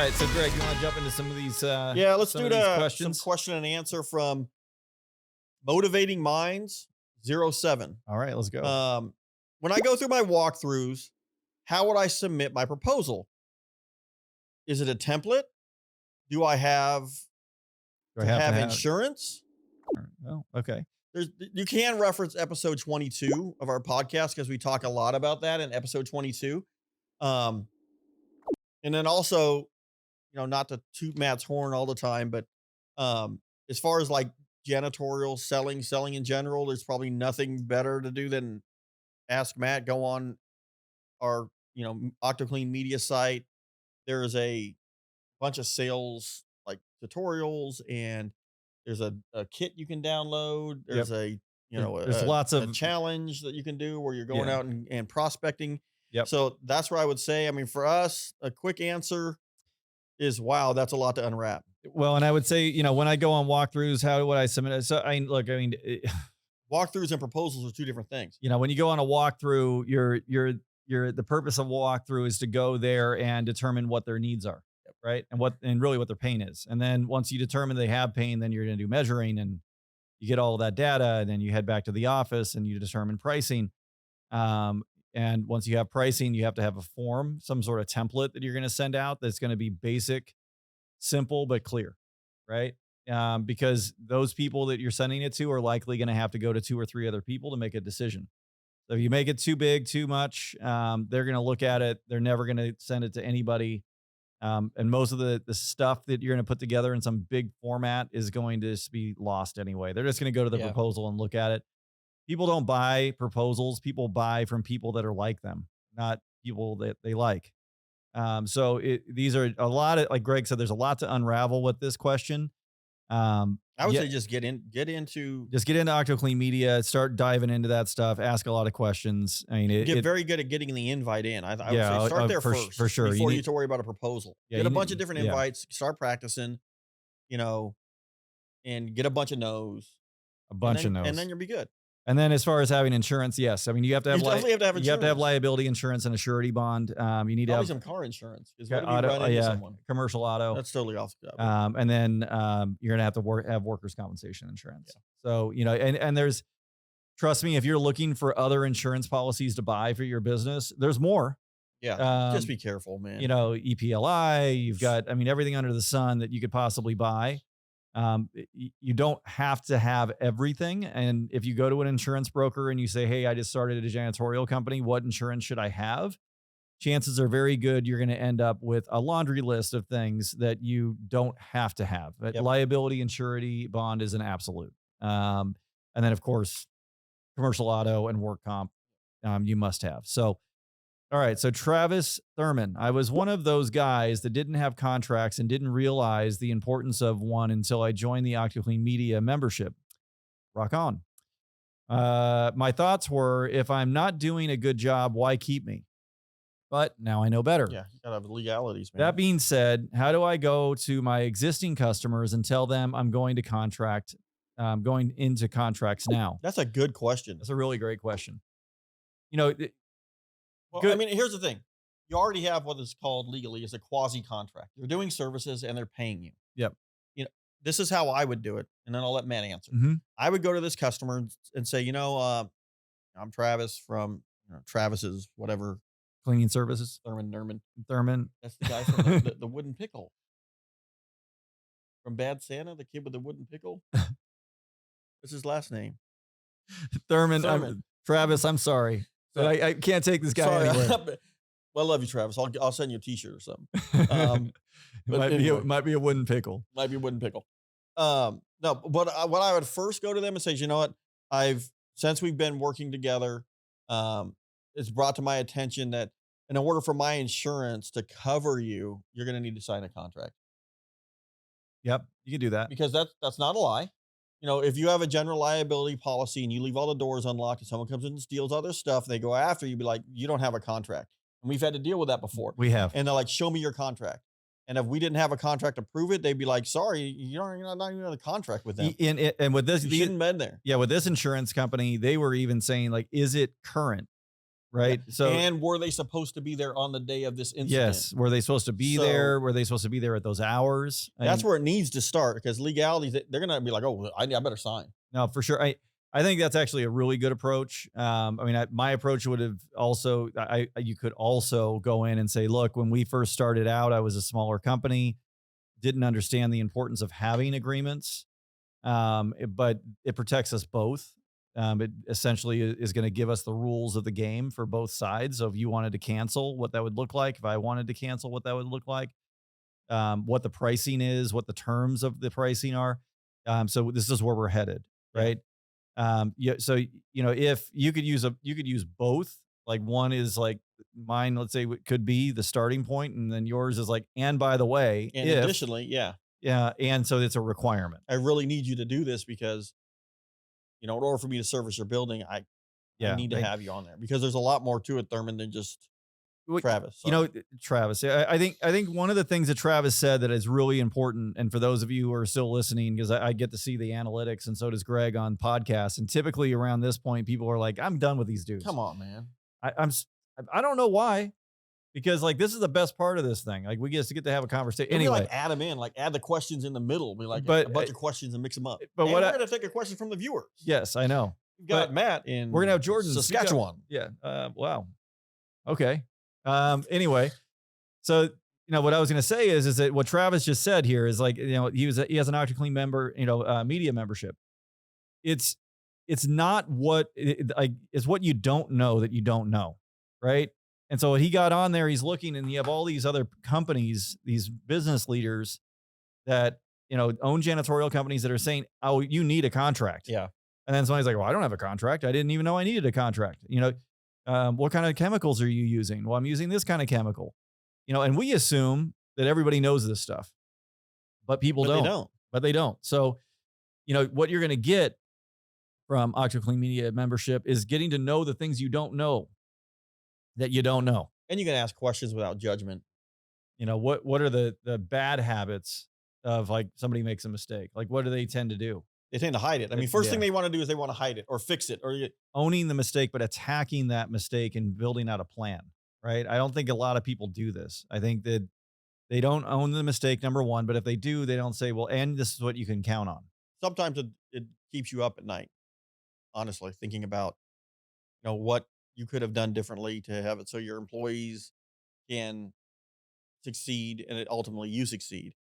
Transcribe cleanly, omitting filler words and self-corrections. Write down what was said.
right, so Greg, you want to jump into some of these? Yeah, let's do some questions. question and answer from Motivating Minds 07. All right, let's go. When I go through my walkthroughs, how would I submit my proposal? Is it a template? Do I have Do I to have have insurance? Oh, okay. You can reference episode 22 of our podcast because we talk a lot about that in episode 22. And then also, not to toot Matt's horn all the time, but as far as like janitorial selling in general, there's probably nothing better to do than ask Matt. Go on our, OctoClean media site. There is a bunch of sales like tutorials, and there's a kit you can download. There's There's lots a of challenge that you can do where you're going Yeah. out and prospecting. Yep. So that's where I would say, I mean, for us, a quick answer is, wow, that's a lot to unwrap. Well, and I would say, when I go on walkthroughs, how would I submit it? So Walkthroughs and proposals are two different things. when you go on a walkthrough, the purpose of a walkthrough is to go there and determine what their needs are, right? And really what their pain is. And then once you determine they have pain, then you're going to do measuring and you get all of that data, and then you head back to the office and you determine pricing. And once you have pricing, you have to have a form, some sort of template that you're going to send out that's going to be basic, simple, but clear, right? Because those people that you're sending it to are likely going to have to go to 2 or 3 other people to make a decision. So if you make it too big, too much, they're going to look at it. They're never going to send it to anybody. And most of the stuff that you're going to put together in some big format is going to just be lost anyway. They're just going to go to the proposal and look at it. People don't buy proposals. People buy from people that are like them, not people that they like. So these are a lot of, like Greg said, there's a lot to unravel with this question. I would say just get into OctoClean Media, start diving into that stuff, ask a lot of questions. I mean, get very good at getting the invite in. I would say start there first for sure before you need to worry about a proposal. Get a bunch of different invites, start practicing, and get a bunch of no's. And then you'll be good. And then as far as having insurance, yes. I mean, you have to have definitely have to have insurance. You have to have liability insurance and a surety bond. You need to have some car insurance. Commercial auto. That's totally off the top. And then you're gonna have to have workers' compensation insurance. Yeah. So and there's, trust me, if you're looking for other insurance policies to buy for your business, there's more. Yeah, just be careful, man. EPLI. You've got, everything under the sun that you could possibly buy. You don't have to have everything. And if you go to an insurance broker and you say, hey, I just started a janitorial company, what insurance should I have? Chances are very good you're going to end up with a laundry list of things that you don't have to have. But liability and surety bond is an absolute. And then, of course, commercial auto and work comp, you must have. So, all right. So Travis Thurman, I was one of those guys that didn't have contracts and didn't realize the importance of one until I joined the OctoClean Media membership. Rock on. My thoughts were, if I'm not doing a good job, why keep me? But now I know better. Yeah, you gotta have legalities, man. That being said, how do I go to my existing customers and tell them I'm going into contracts now? That's a good question. That's a really great question. Well, here's the thing. You already have what is called legally is a quasi contract. You're doing services and they're paying you. Yep. This is how I would do it. And then I'll let Matt answer. Mm-hmm. I would go to this customer and say, I'm Travis from Travis's whatever. Cleaning services. Thurman. That's the guy from the wooden pickle. From Bad Santa, the kid with the wooden pickle. What's his last name? Thurman. Travis, I'm sorry. But I can't take this guy anywhere. Well, I love you, Travis. I'll send you a T-shirt or something. It might be a wooden pickle. Might be a wooden pickle. No, but what I would first go to them and say, you know what? Since we've been working together, it's brought to my attention that in order for my insurance to cover you, you're going to need to sign a contract. Yep, you can do that. Because that's not a lie. If you have a general liability policy and you leave all the doors unlocked and someone comes in and steals all their stuff, they go after you, be like, you don't have a contract. And we've had to deal with that before. We have. And they're like, show me your contract. And if we didn't have a contract to prove it, they'd be like, sorry, you're not even on a contract with them. And with this, you shouldn't have been there. Yeah, with this insurance company, they were even saying, like, is it current? Yeah. right? So And were they supposed to be there on the day of this incident? yes, were they supposed to be So there? Were they supposed to be there at those hours? I that's mean, where it needs to start because legalities, they're going to be like, oh, well, I better sign. no, for sure. I think that's actually a really good approach. I mean, my approach would have also, you could also go in and say, look, when we first started out, I was a smaller company, didn't understand the importance of having agreements, but it protects us both. It essentially is going to give us the rules of the game for both sides. So if you wanted to cancel, what that would look like. If I wanted to cancel, what that would look like. What the pricing is, what the terms of the pricing are. So this is where we're headed, Yeah. right? Yeah. So if you could use both. Like one is like mine, let's say could be the starting point, and then yours is like, and by the way, And if additionally, yeah, yeah, and so it's a requirement. I really need you to do this because, in order for me to service your building, I Yeah, need to like have you on there because there's a lot more to it, Thurman, than just what Travis. you Sorry. know, Travis. I think one of the things that Travis said that is really important, and for those of you who are still listening, because I get to see the analytics, and so does Greg on podcasts, and typically around this point, people are like, "I'm done with these dudes." Come on, man. I'm I don't know why, because like this is the best part of this thing. Like we get to have a conversation Maybe anyway. like add them in, like add the questions in the middle, be like a But bunch of questions and mix them up. but And what we're I going to take a question from the viewers. yes, I know. We've But got Matt we're in gonna have Jordan speak up. Saskatchewan. Yeah. Wow. Okay. Anyway, so what I was gonna say is that what Travis just said here is like he has an OctaClean member media membership. It's it's not what like it's what you don't know that you don't know, right? And so he got on there, he's looking, and you have all these other companies, these business leaders that own janitorial companies that are saying, "Oh, you need a contract." Yeah. And then somebody's like, "Well, I don't have a contract. I didn't even know I needed a contract." What kind of chemicals are you using? Well, I'm using this kind of chemical. And we assume that everybody knows this stuff, but people But they don't. don't. But they don't. So, what you're going to get from OctaClean Media membership is getting to know the things you don't know that you don't know. And you can ask questions without judgment. What are the bad habits of like somebody makes a mistake? Like what do they tend to do? They tend to hide it. I mean, first Yeah. thing they want to do is they want to hide it or fix it or Owning the mistake, but attacking that mistake and building out a plan, right? I don't think a lot of people do this. I think that they don't own the mistake, number one, but if they do, they don't say, well, and this is what you can count on. sometimes it keeps you up at night, honestly, thinking about, what you could have done differently to have it so your employees can succeed and it ultimately you succeed.